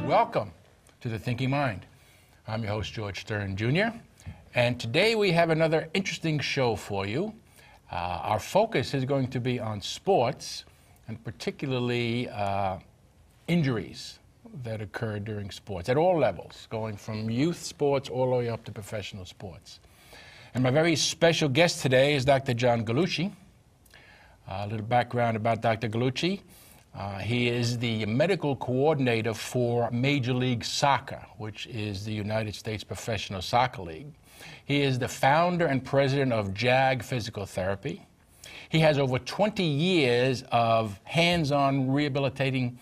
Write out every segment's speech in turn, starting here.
Welcome to The Thinking Mind. I'm your host, George Stern, Jr., and today we have another interesting show for you. Our focus is going to be on sports, and particularly injuries that occur during sports at all levels, going from youth sports all the way up to professional sports. And my very special guest today is Dr. John Gallucci. A little background about Dr. Gallucci. He is the medical coordinator for Major League Soccer, which is the United States Professional Soccer League. He is the founder and president of JAG Physical Therapy. He has over 20 years of hands-on rehabilitating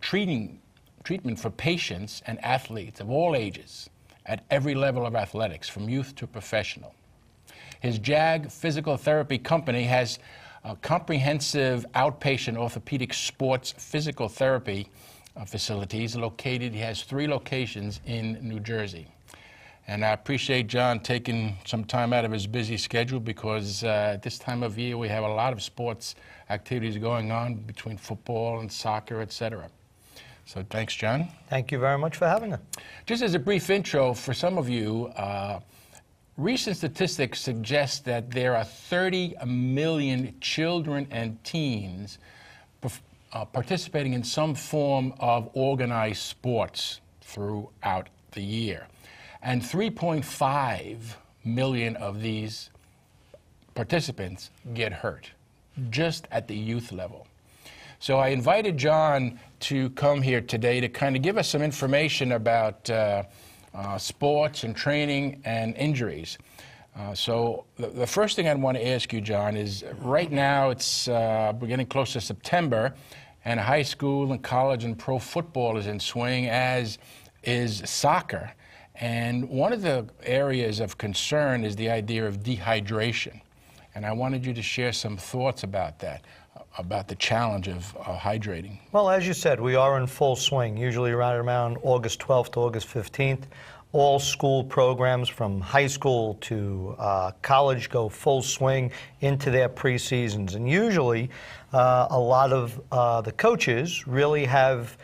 treatment for patients and athletes of all ages at every level of athletics, from youth to professional. His JAG Physical Therapy company has comprehensive outpatient orthopedic sports physical therapy facilities located. He has 3 locations in New Jersey. And I appreciate John taking some time out of his busy schedule, because at this time of year we have a lot of sports activities going on between football and soccer, etc. So thanks, John. Thank you very much for having us. Just as a brief intro for some of you, recent statistics suggest that there are 30 million children and teens participating in some form of organized sports throughout the year. And 3.5 million of these participants get hurt, just at the youth level. So I invited John to come here today to kind of give us some information about sports and training and injuries. So the first thing I want to ask you, John, is right now we're getting close to September, and high school and college and pro football is in swing, as is soccer. And one of the areas of concern is the idea of dehydration. And I wanted you to share some thoughts about that, about the challenge of hydrating. Well, as you said, we are in full swing, usually around August 12th to August 15th. All school programs from high school to college go full swing into their preseasons. And usually a lot of the coaches really have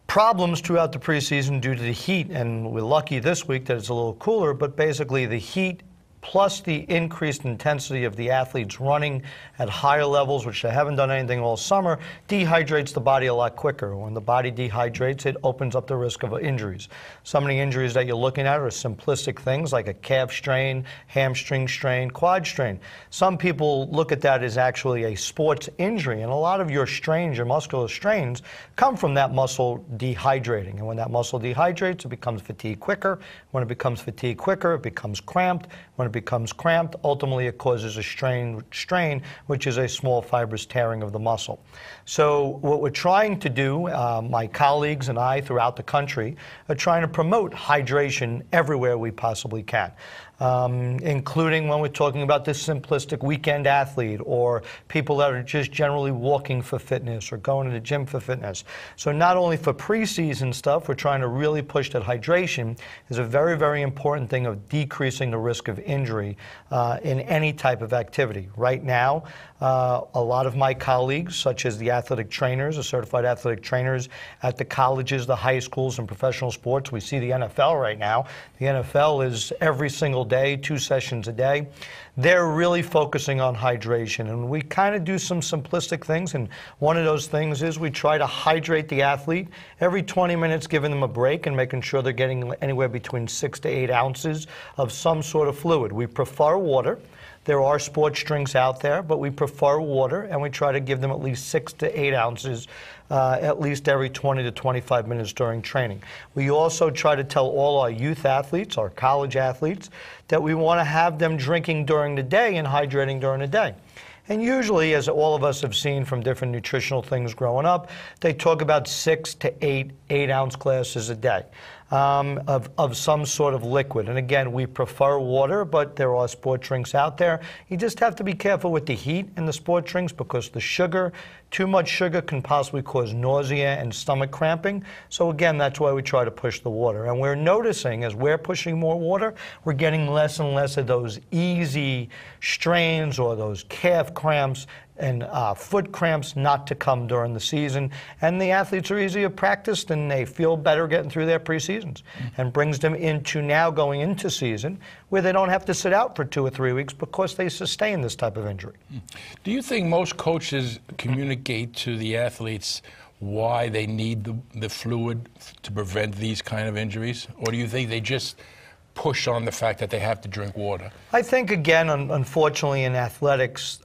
problems throughout the preseason due to the heat. And we're lucky this week that it's a little cooler, but basically the heat plus the increased intensity of the athletes running at higher levels, which they haven't done anything all summer, dehydrates the body a lot quicker. When the body dehydrates, it opens up the risk of injuries. Some of the injuries that you're looking at are simplistic things like a calf strain, hamstring strain, quad strain. Some people look at that as actually a sports injury, and a lot of your strains, your muscular strains, come from that muscle dehydrating. And when that muscle dehydrates, it becomes fatigued quicker. When it becomes fatigued quicker, it becomes cramped. When it becomes cramped, ultimately it causes a strain, which is a small fibrous tearing of the muscle. So what we're trying to do, my colleagues and I throughout the country, are trying to promote hydration everywhere we possibly can. Including when we're talking about this simplistic weekend athlete, or people that are just generally walking for fitness or going to the gym for fitness. So not only for preseason stuff, we're trying to really push that hydration is a very, very important thing of decreasing the risk of injury in any type of activity. Right now, a lot of my colleagues, such as the athletic trainers, the certified athletic trainers at the colleges, the high schools, and professional sports, we see the NFL right now. The NFL is every single day, 2 sessions a day. They're really focusing on hydration, and we kind of do some simplistic things, and one of those things is we try to hydrate the athlete every 20 minutes, giving them a break and making sure they're getting anywhere between 6 to 8 ounces of some sort of fluid. We prefer water. There are sports drinks out there, but we prefer water, and we try to give them at least 6 to 8 ounces at least every 20 to 25 minutes during training. We also try to tell all our youth athletes, our college athletes, that we want to have them drinking during the day and hydrating during the day. And usually, as all of us have seen from different nutritional things growing up, they talk about 6 to 8 8-ounce glasses a day of some sort of liquid. And again, we prefer water, but there are sport drinks out there. You just have to be careful with the heat in the sport drinks, because the sugar, too much sugar can possibly cause nausea and stomach cramping. So again, that's why we try to push the water. And we're noticing as we're pushing more water, we're getting less and less of those easy strains or those calf cramps and foot cramps not to come during the season. And the athletes are easier practiced and they feel better getting through their preseasons, and brings them into now going into season where they don't have to sit out for 2 or 3 weeks because they sustain this type of injury. Do you think most coaches communicate to the athletes why they need the fluid to prevent these kind of injuries? Or do you think they just push on the fact that they have to drink water? I think, again, unfortunately in athletics,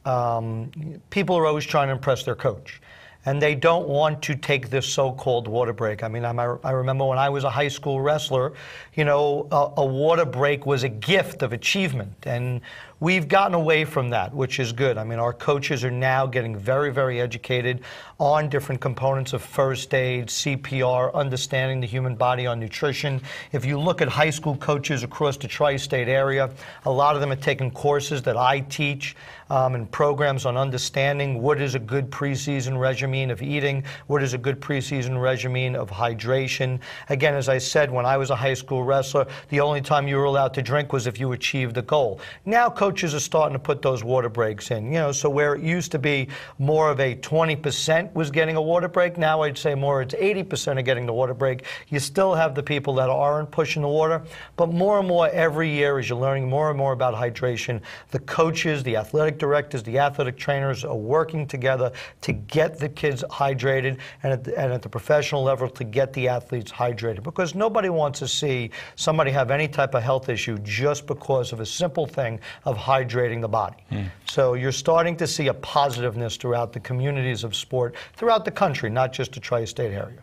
people are always trying to impress their coach. And they don't want to take this so-called water break. I mean, I remember when I was a high school wrestler, you know, a water break was a gift of achievement. And we've gotten away from that, which is good. I mean, our coaches are now getting very, very educated on different components of first aid, CPR, understanding the human body on nutrition. If you look at high school coaches across the tri-state area, a lot of them are taking courses that I teach and programs on understanding what is a good preseason regimen of eating, what is a good preseason regimen of hydration. Again, as I said, when I was a high school wrestler, the only time you were allowed to drink was if you achieved the goal. Now coaches are starting to put those water breaks in, you know, so where it used to be more of a 20% was getting a water break, now I'd say more it's 80% are getting the water break. You still have the people that aren't pushing the water, but more and more every year as you're learning more and more about hydration, the coaches, the athletic directors, the athletic trainers are working together to get the kids hydrated, and at the professional level to get the athletes hydrated, because nobody wants to see somebody have any type of health issue just because of a simple thing of hydrating the body. So you're starting to see a positiveness throughout the communities of sport throughout the country, not just the tri-state area.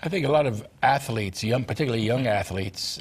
I think a lot of athletes, particularly young athletes,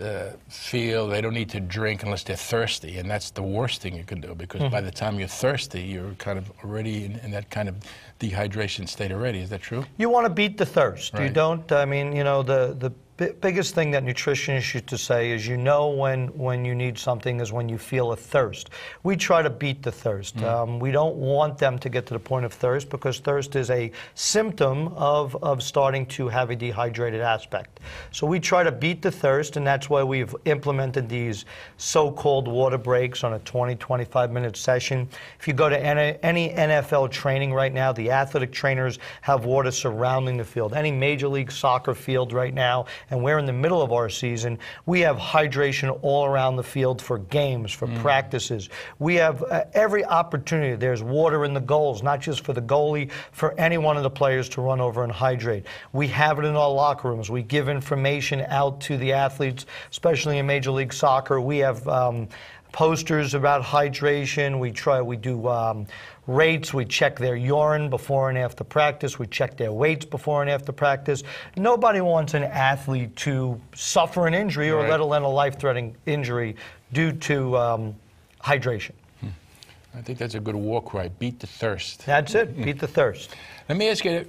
feel they don't need to drink unless they're thirsty, and that's the worst thing you can do, because by the time you're thirsty, you're kind of already in that kind of dehydration state already. Is that true? You want to beat the thirst. Right. You don't, I mean, you know, the biggest thing that nutritionists used to say is, you know when you need something is when you feel a thirst. We try to beat the thirst. We don't want them to get to the point of thirst, because thirst is a symptom of starting to have a dehydrated aspect. So we try to beat the thirst, and that's why we've implemented these so-called water breaks on a 20-25-minute session. If you go to any NFL training right now, the athletic trainers have water surrounding the field. Any Major League Soccer field right now, and we're in the middle of our season, we have hydration all around the field for games, for practices. We have every opportunity. There's water in the goals, not just for the goalie, for any one of the players to run over and hydrate. We have it in our locker rooms. We give information out to the athletes, especially in Major League Soccer. We have posters about hydration. We do rates. We check their urine before and after practice. We check their weights before and after practice. Nobody wants an athlete to suffer an injury, or let alone a life-threatening injury due to hydration. I think that's a good war cry. Beat the thirst. That's it. Beat the thirst. Let me ask you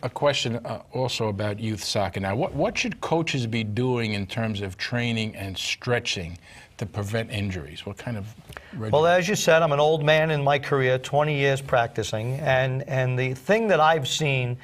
a question also about youth soccer. Now, what should coaches be doing in terms of training and stretching to prevent injuries? What kind of regimen? Well, as you said, I'm an old man in my career, 20 years practicing, and the thing that I've seen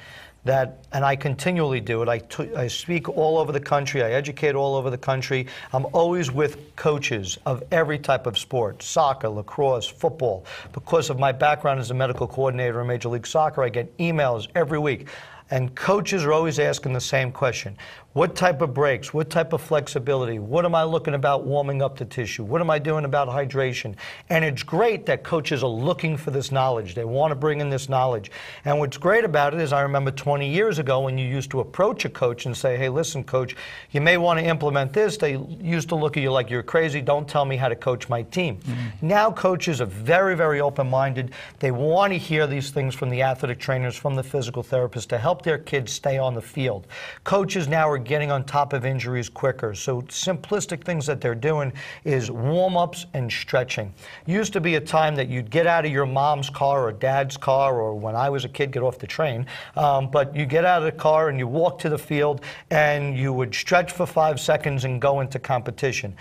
and I continually do it, I speak all over the country, I educate all over the country. I'm always with coaches of every type of sport, soccer, lacrosse, football. Because of my background as a medical coordinator in Major League Soccer, I get emails every week. And coaches are always asking the same question. What type of breaks? What type of flexibility? What am I looking about warming up the tissue? What am I doing about hydration? And it's great that coaches are looking for this knowledge. They want to bring in this knowledge. And what's great about it is, I remember 20 years ago when you used to approach a coach and say, hey, listen, coach, you may want to implement this. They used to look at you like you're crazy. Don't tell me how to coach my team. Now coaches are very, very open-minded. They want to hear these things from the athletic trainers, from the physical therapists, to help their kids stay on the field. Coaches now are getting on top of injuries quicker. So simplistic things that they're doing is warm-ups and stretching. Used to be a time that you'd get out of your mom's car or dad's car, or when I was a kid, get off the train. But you get out of the car and you walk to the field and you would stretch for 5 seconds and go into competition.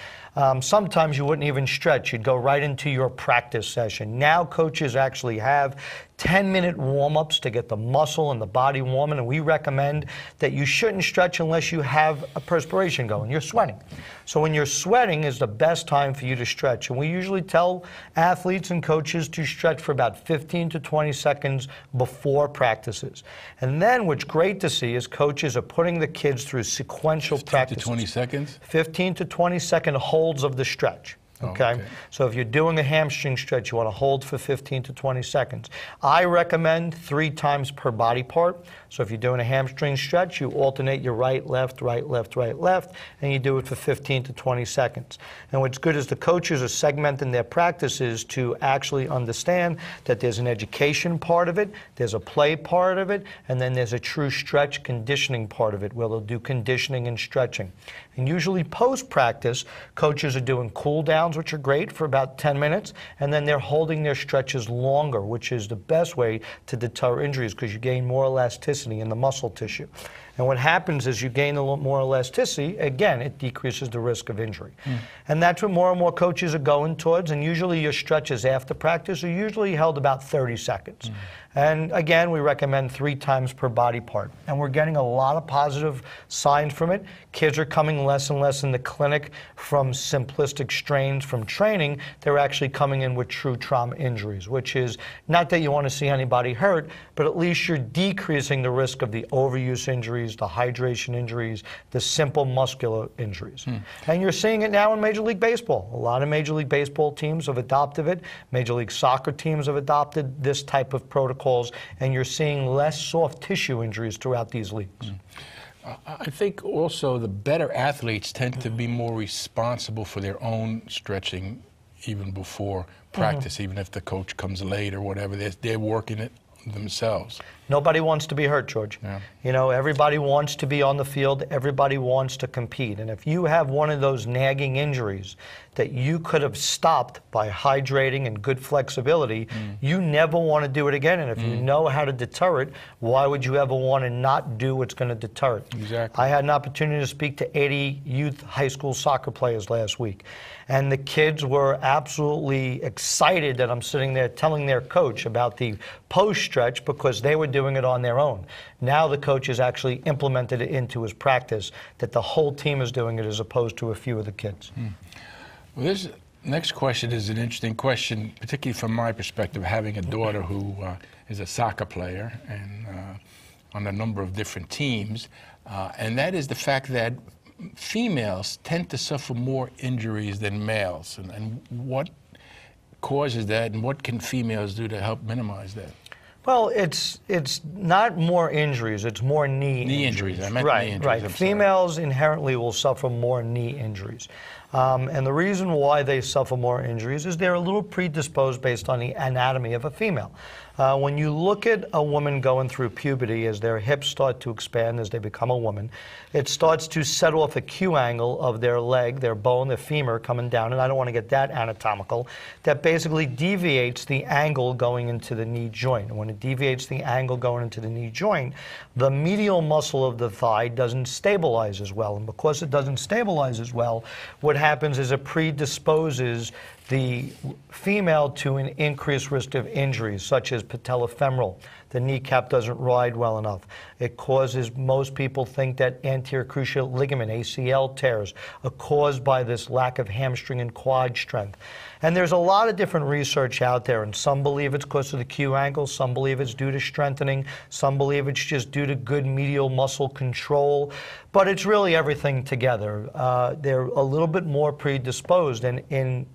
Sometimes you wouldn't even stretch. You'd go right into your practice session. Now coaches actually have 10-minute warm-ups to get the muscle and the body warming, and we recommend that you shouldn't stretch unless you have a perspiration going. You're sweating. So when you're sweating is the best time for you to stretch. And we usually tell athletes and coaches to stretch for about 15 to 20 seconds before practices. And then what's great to see is coaches are putting the kids through sequential practices. 15 to 20 seconds? 15 to 20 second holds of the stretch. Okay? So if you're doing a hamstring stretch, you want to hold for 15 to 20 seconds. I recommend 3 times per body part. So if you're doing a hamstring stretch, you alternate your right, left, right, left, right, left, and you do it for 15 to 20 seconds. And what's good is the coaches are segmenting their practices to actually understand that there's an education part of it, there's a play part of it, and then there's a true stretch conditioning part of it where they'll do conditioning and stretching. And usually post-practice, coaches are doing cool downs, which are great for about 10 minutes, and then they're holding their stretches longer, which is the best way to deter injuries because you gain more elasticity in the muscle tissue. And what happens is you gain a little more elasticity, again, it decreases the risk of injury. And that's what more and more coaches are going towards, and usually your stretches after practice are usually held about 30 seconds. And again, we recommend 3 times per body part. And we're getting a lot of positive signs from it. Kids are coming less and less in the clinic from simplistic strains from training. They're actually coming in with true trauma injuries, which is not that you want to see anybody hurt, but at least you're decreasing the risk of the overuse injuries, the hydration injuries, the simple muscular injuries. And you're seeing it now in Major League Baseball. A lot of Major League Baseball teams have adopted it. Major League Soccer teams have adopted this type of protocol. And you're seeing less soft tissue injuries throughout these leagues. I think also the better athletes tend to be more responsible for their own stretching even before practice, even if the coach comes late or whatever. They're working it themselves. Nobody wants to be hurt, George. You know, everybody wants to be on the field. Everybody wants to compete. And if you have one of those nagging injuries that you could have stopped by hydrating and good flexibility, you never want to do it again. And if you know how to deter it, why would you ever want to not do what's going to deter it? Exactly. I had an opportunity to speak to 80 youth high school soccer players last week. And the kids were absolutely excited that I'm sitting there telling their coach about the post stretch because they were doing it on their own. Now the coach has actually implemented it into his practice, that the whole team is doing it as opposed to a few of the kids. Well, this next question is an interesting question, particularly from my perspective, having a daughter who is a soccer player and on a number of different teams, and that is the fact that females tend to suffer more injuries than males. And what causes that, and what can females do to help minimize that? Well, it's not more injuries, it's more knee injuries. I meant knee injuries. Right. Females inherently will suffer more knee injuries. And the reason why they suffer more injuries is they're a little predisposed based on the anatomy of a female. When you look at a woman going through puberty, as their hips start to expand as they become a woman, it starts to set off a Q angle of their leg, their bone, their femur coming down, and I don't want to get that anatomical, that basically deviates the angle going into the knee joint. And when it deviates the angle going into the knee joint, the medial muscle of the thigh doesn't stabilize as well. And because it doesn't stabilize as well, what happens is it predisposes the female to an increased risk of injuries, such as patellofemoral. The kneecap doesn't ride well enough. It causes, most people think that anterior cruciate ligament, ACL tears, are caused by this lack of hamstring and quad strength. And there's a lot of different research out there, and some believe it's because of the Q angle, some believe it's due to strengthening, some believe it's just due to good medial muscle control, but it's really everything together. They're a little bit more predisposed, and in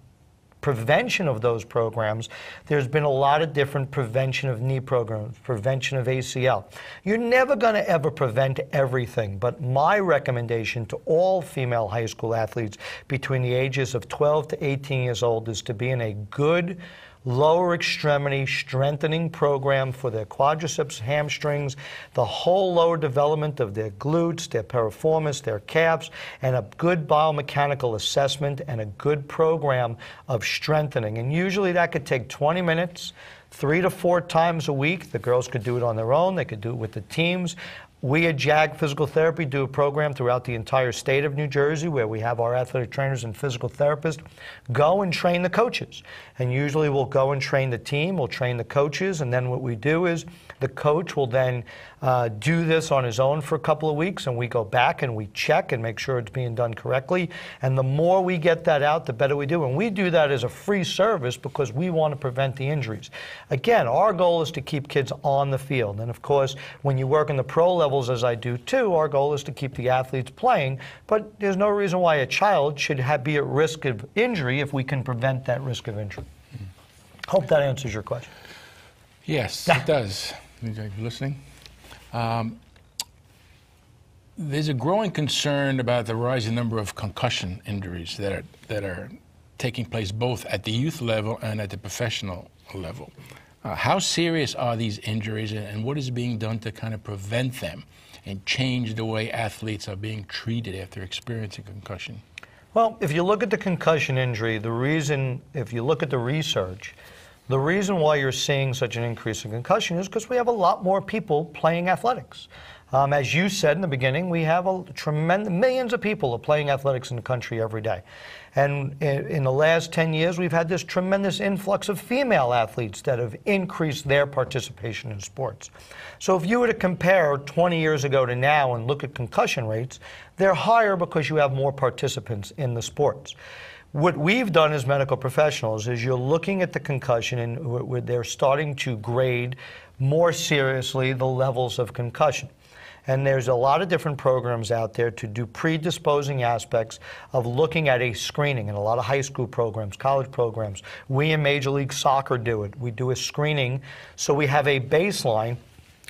prevention of those programs, there's been a lot of different prevention of knee programs, prevention of ACL. You're never going to ever prevent everything, but my recommendation to all female high school athletes between the ages of 12 to 18 years old is to be in a good lower extremity strengthening program for their quadriceps, hamstrings, the whole lower development of their glutes, their piriformis, their calves, and a good biomechanical assessment and a good program of strengthening. And usually that could take 20 minutes, 3 to 4 times a week. The girls could do it on their own. They could do it with the teams. We at JAG Physical Therapy do a program throughout the entire state of New Jersey where we have our athletic trainers and physical therapists go and train the coaches. And usually we'll go and train the team, we'll train the coaches, and then what we do is the coach will then do this on his own for a couple of weeks, and we go back and we check and make sure it's being done correctly. And the more we get that out, the better we do. And we do that as a free service because we want to prevent the injuries. Again, our goal is to keep kids on the field. And of course, when you work in the pro levels, as I do too, our goal is to keep the athletes playing. But there's no reason why a child should be at risk of injury if we can prevent that risk of injury. Hope that answers your question. Yes, it does. Are you listening? There's a growing concern about the rising number of concussion injuries that are taking place both at the youth level and at the professional level. How serious are these injuries, and what is being done to kind of prevent them and change the way athletes are being treated after experiencing concussion? Well, if you look at the concussion injury, if you look at the research, the reason why you're seeing such an increase in concussion is because we have a lot more people playing athletics. As you said in the beginning, we have millions of people playing athletics in the country every day. And in the last 10 years, we've had this tremendous influx of female athletes that have increased their participation in sports. So if you were to compare 20 years ago to now and look at concussion rates, they're higher because you have more participants in the sports. What we've done as medical professionals is you're looking at the concussion and they're starting to grade more seriously the levels of concussion. And there's a lot of different programs out there to do predisposing aspects of looking at a screening, and a lot of high school programs, college programs. We in Major League Soccer do it. We do a screening so we have a baseline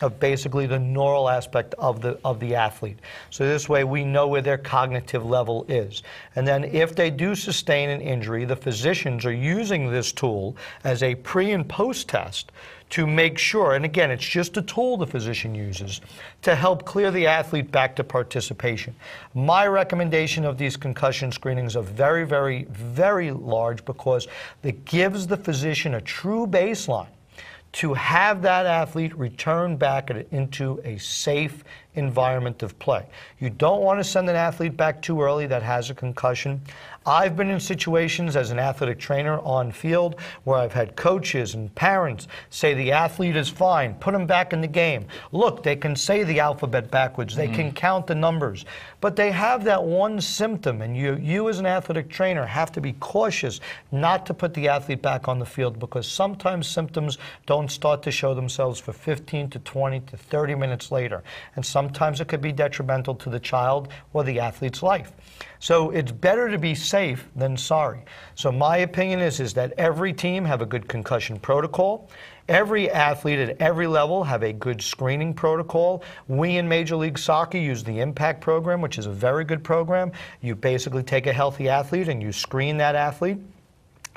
of basically the neural aspect of the athlete. So this way we know where their cognitive level is. And then if they do sustain an injury, the physicians are using this tool as a pre and post test to make sure, and again, it's just a tool the physician uses to help clear the athlete back to participation. My recommendation of these concussion screenings are very, very, very large because it gives the physician a true baseline to have that athlete return back into a safe environment of play. You don't want to send an athlete back too early that has a concussion. I've been in situations as an athletic trainer on field where I've had coaches and parents say the athlete is fine, put him back in the game. Look, they can say the alphabet backwards, they can count the numbers, but they have that one symptom, and you as an athletic trainer have to be cautious not to put the athlete back on the field because sometimes symptoms don't start to show themselves for 15 to 20 to 30 minutes later, and sometimes it could be detrimental to the child or the athlete's life. So it's better to be safe than sorry. So my opinion is that every team have a good concussion protocol. Every athlete at every level have a good screening protocol. We in Major League Soccer use the Impact program, which is a very good program. You basically take a healthy athlete and you screen that athlete.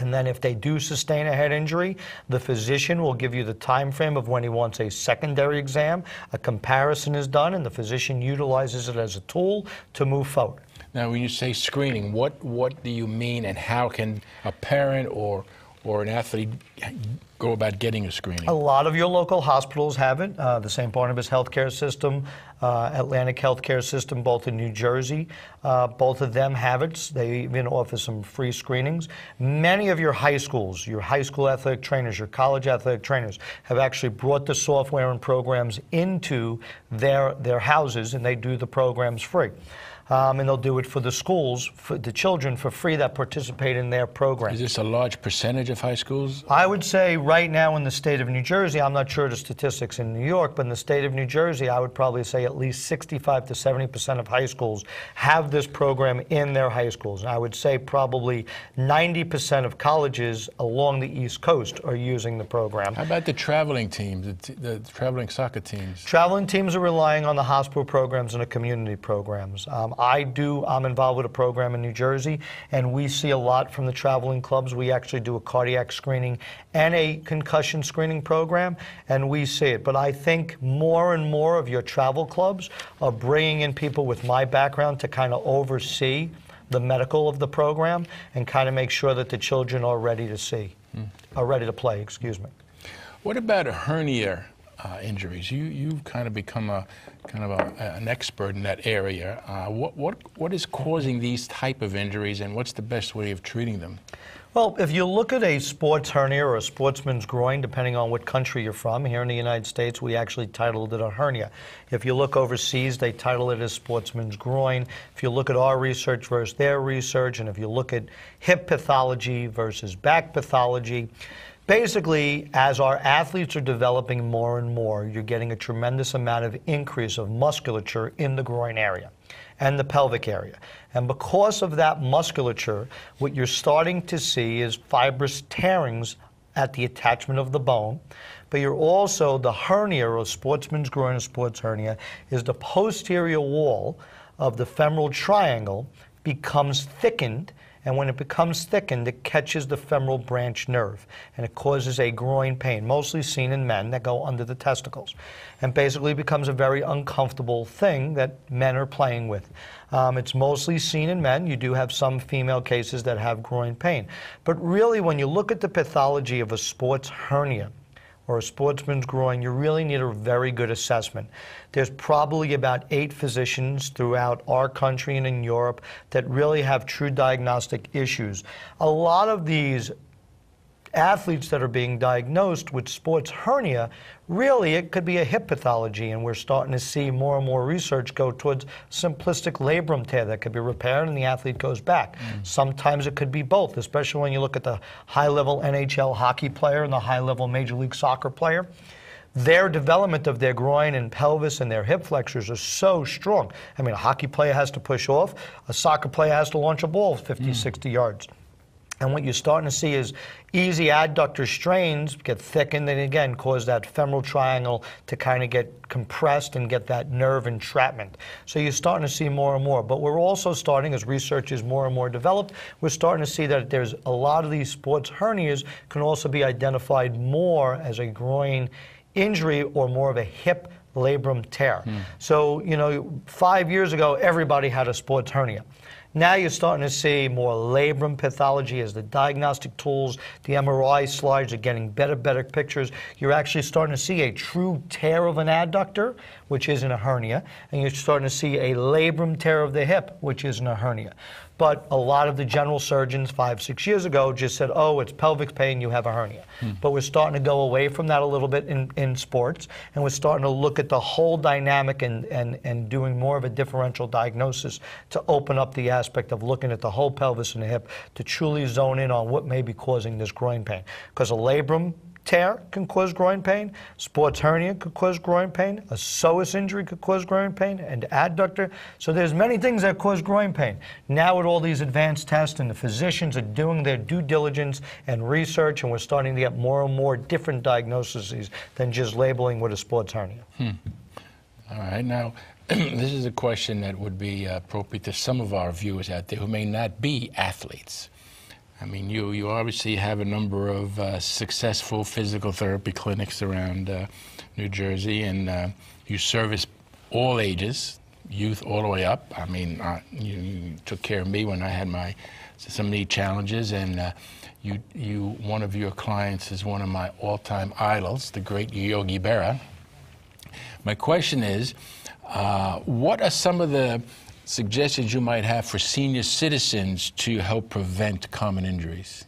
And then if they do sustain a head injury, the physician will give you the time frame of when he wants a secondary exam. A comparison is done, and the physician utilizes it as a tool to move forward. Now, when you say screening, what do you mean, and how can a parent or an athlete go about getting a screening? A lot of your local hospitals have it. The St. Barnabas Healthcare System, Atlantic Healthcare System, both in New Jersey, both of them have it. They even offer some free screenings. Many of your high schools, your high school athletic trainers, your college athletic trainers have actually brought the software and programs into their houses, and they do the programs free. And they'll do it for the schools, for the children for free that participate in their program. Is this a large percentage of high schools? I would say right now in the state of New Jersey, I'm not sure the statistics in New York, but in the state of New Jersey, I would probably say at least 65 to 70% of high schools have this program in their high schools. And I would say probably 90% of colleges along the East Coast are using the program. How about the traveling teams, the traveling soccer teams? Traveling teams are relying on the hospital programs and the community programs. I'm involved with a program in New Jersey, and we see a lot from the traveling clubs. We actually do a cardiac screening and a concussion screening program, and we see it. But I think more and more of your travel clubs are bringing in people with my background to kind of oversee the medical of the program and kind of make sure that the children are ready to play, excuse me. What about hernia injuries. You've kind of become an expert in that area. What is causing these type of injuries, and what's the best way of treating them? Well, if you look at a sports hernia or a sportsman's groin, depending on what country you're from, here in the United States, we actually titled it a hernia. If you look overseas, they title it as sportsman's groin. If you look at our research versus their research, and if you look at hip pathology versus back pathology, basically, as our athletes are developing more and more, you're getting a tremendous amount of increase of musculature in the groin area and the pelvic area. And because of that musculature, what you're starting to see is fibrous tearings at the attachment of the bone. But you're also, the hernia, or sportsman's groin or sports hernia, is the posterior wall of the femoral triangle becomes thickened. And when it becomes thickened, it catches the femoral branch nerve, and it causes a groin pain, mostly seen in men that go under the testicles, and basically becomes a very uncomfortable thing that men are playing with. It's mostly seen in men. You do have some female cases that have groin pain. But really, when you look at the pathology of a sports hernia or a sportsman's groin, you really need a very good assessment. There's probably about 8 physicians throughout our country and in Europe that really have true diagnostic issues. A lot of these athletes that are being diagnosed with sports hernia, really it could be a hip pathology, and we're starting to see more and more research go towards simplistic labrum tear that could be repaired and the athlete goes back. Sometimes it could be both, especially when you look at the high-level NHL hockey player and the high-level Major League Soccer player. Their development of their groin and pelvis and their hip flexors are so strong. I mean, a hockey player has to push off, a soccer player has to launch a ball 50, 60 yards. And what you're starting to see is easy adductor strains get thickened and again cause that femoral triangle to kind of get compressed and get that nerve entrapment. So you're starting to see more and more. But we're also starting, as research is more and more developed, we're starting to see that there's a lot of these sports hernias can also be identified more as a groin injury or more of a hip labrum tear. So, you know, 5 years ago, everybody had a sports hernia. Now you're starting to see more labrum pathology as the diagnostic tools, the MRI slides are getting better pictures. You're actually starting to see a true tear of an adductor, which isn't a hernia, and you're starting to see a labrum tear of the hip, which isn't a hernia. But a lot of the general surgeons 5, 6 years ago just said, oh, it's pelvic pain, you have a hernia. But we're starting to go away from that a little bit in sports, and we're starting to look at the whole dynamic and doing more of a differential diagnosis to open up the aspect of looking at the whole pelvis and the hip to truly zone in on what may be causing this groin pain. Because a labrum tear can cause groin pain, sports hernia could cause groin pain, a psoas injury could cause groin pain, and adductor. So there's many things that cause groin pain. Now with all these advanced tests and the physicians are doing their due diligence and research, and we're starting to get more and more different diagnoses than just labeling with a sports hernia. All right, now this is a question that would be appropriate to some of our viewers out there who may not be athletes. I mean, you obviously have a number of successful physical therapy clinics around New Jersey, and you service all ages, youth all the way up. I mean, you took care of me when I had some knee challenges, and one of your clients is one of my all-time idols, the great Yogi Berra. My question is, what are some of the suggestions you might have for senior citizens to help prevent common injuries?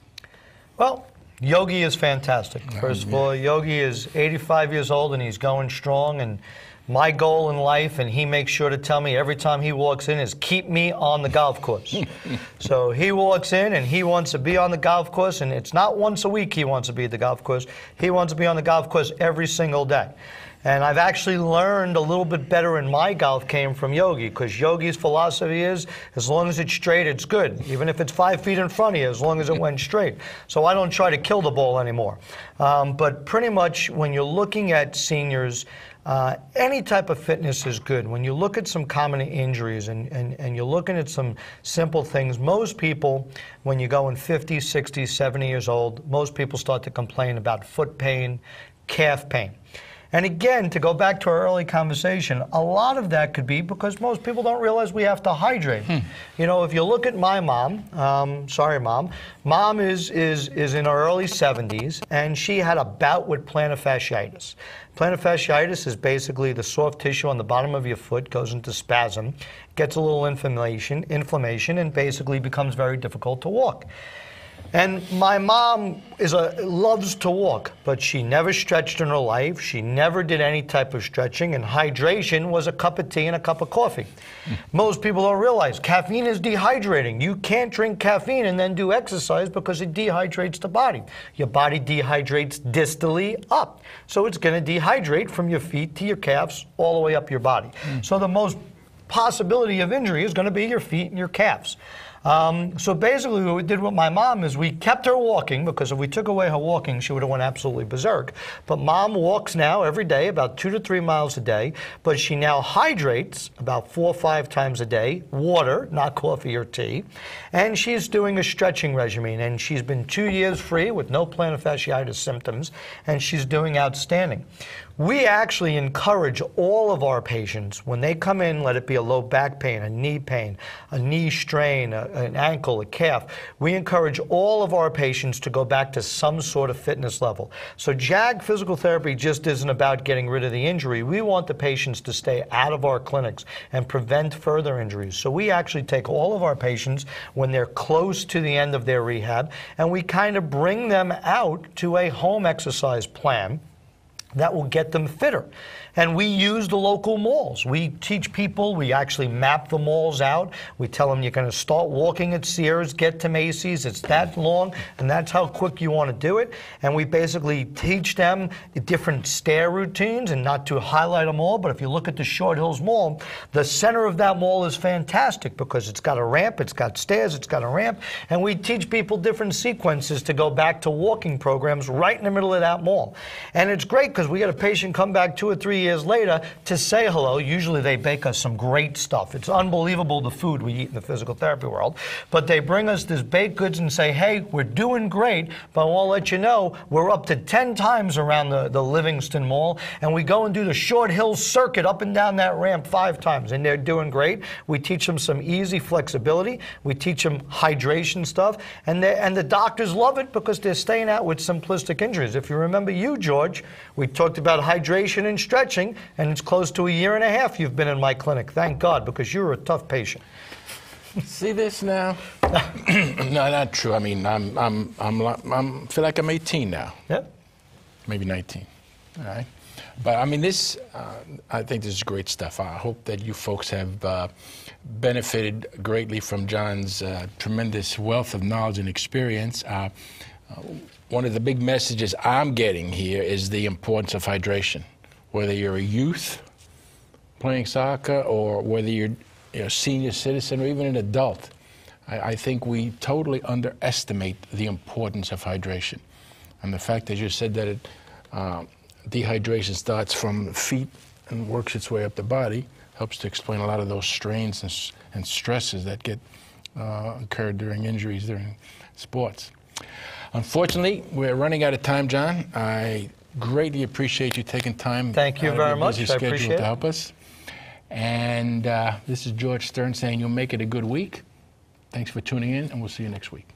Well, Yogi is fantastic. First of all, Yogi is 85 years old and he's going strong, and my goal in life, and he makes sure to tell me every time he walks in, is keep me on the golf course. So he walks in and he wants to be on the golf course, and it's not once a week he wants to be at the golf course. He wants to be on the golf course every single day. And I've actually learned a little bit better in my golf game from Yogi, because Yogi's philosophy is, as long as it's straight, it's good. Even if it's 5 feet in front of you, as long as it went straight. So I don't try to kill the ball anymore. But pretty much when you're looking at seniors, any type of fitness is good. When you look at some common injuries and you're looking at some simple things, most people, when you go in 50, 60, 70 years old, most people start to complain about foot pain, calf pain. And again, to go back to our early conversation, a lot of that could be because most people don't realize we have to hydrate. You know, if you look at my mom, sorry, Mom. Mom is in her early 70s, and she had a bout with plantar fasciitis. Plantar fasciitis is basically the soft tissue on the bottom of your foot goes into spasm, gets a little inflammation, and basically becomes very difficult to walk. And my mom loves to walk, but she never stretched in her life. She never did any type of stretching, and hydration was a cup of tea and a cup of coffee. Most people don't realize caffeine is dehydrating. You can't drink caffeine and then do exercise because it dehydrates the body. Your body dehydrates distally up. So it's going to dehydrate from your feet to your calves all the way up your body. So the most possibility of injury is going to be your feet and your calves. So basically what we did with my mom is we kept her walking, because if we took away her walking, she would have went absolutely berserk. But Mom walks now every day, about 2 to 3 miles a day, but she now hydrates about 4 or 5 times a day, water, not coffee or tea, and she's doing a stretching regimen, and she's been 2 years free with no plantar fasciitis symptoms, and she's doing outstanding. We actually encourage all of our patients, when they come in, let it be a low back pain, a knee strain, an ankle, a calf, we encourage all of our patients to go back to some sort of fitness level. So JAG physical therapy just isn't about getting rid of the injury. We want the patients to stay out of our clinics and prevent further injuries. So we actually take all of our patients when they're close to the end of their rehab, and we kind of bring them out to a home exercise plan that will get them fitter. And we use the local malls. We teach people, we actually map the malls out. We tell them you're going to start walking at Sears, get to Macy's, it's that long, and that's how quick you want to do it. And we basically teach them different stair routines, and not to highlight them all, but if you look at the Short Hills Mall, the center of that mall is fantastic because it's got a ramp, it's got stairs, it's got a ramp, and we teach people different sequences to go back to walking programs right in the middle of that mall. And it's great because we get a patient come back 2 or 3 years later to say hello. Usually they bake us some great stuff. It's unbelievable the food we eat in the physical therapy world. But they bring us this baked goods and say, hey, we're doing great, but I want to let you know we're up to 10 times around the Livingston Mall, and we go and do the Short Hills circuit up and down that ramp 5 times, and they're doing great. We teach them some easy flexibility. We teach them hydration stuff, and the doctors love it because they're staying out with simplistic injuries. If you remember you, George, we talked about hydration and stretching, and it's close to 1.5 years you've been in my clinic. Thank God, because you're a tough patient. See this now? No, not true. I mean, I feel like I'm 18 now. Yep. Maybe 19. All right. But I mean, this, I think this is great stuff. I hope that you folks have benefited greatly from John's tremendous wealth of knowledge and experience. One of the big messages I'm getting here is the importance of hydration. Whether you're a youth playing soccer or whether you're a senior citizen or even an adult, I think we totally underestimate the importance of hydration. And the fact that you said that dehydration starts from the feet and works its way up the body helps to explain a lot of those strains and stresses that get occurred during injuries during sports. Unfortunately, we're running out of time, John. I greatly appreciate you taking time. Thank you very much. I appreciate it. To help us. And this is George Stern saying you'll make it a good week. Thanks for tuning in, and we'll see you next week.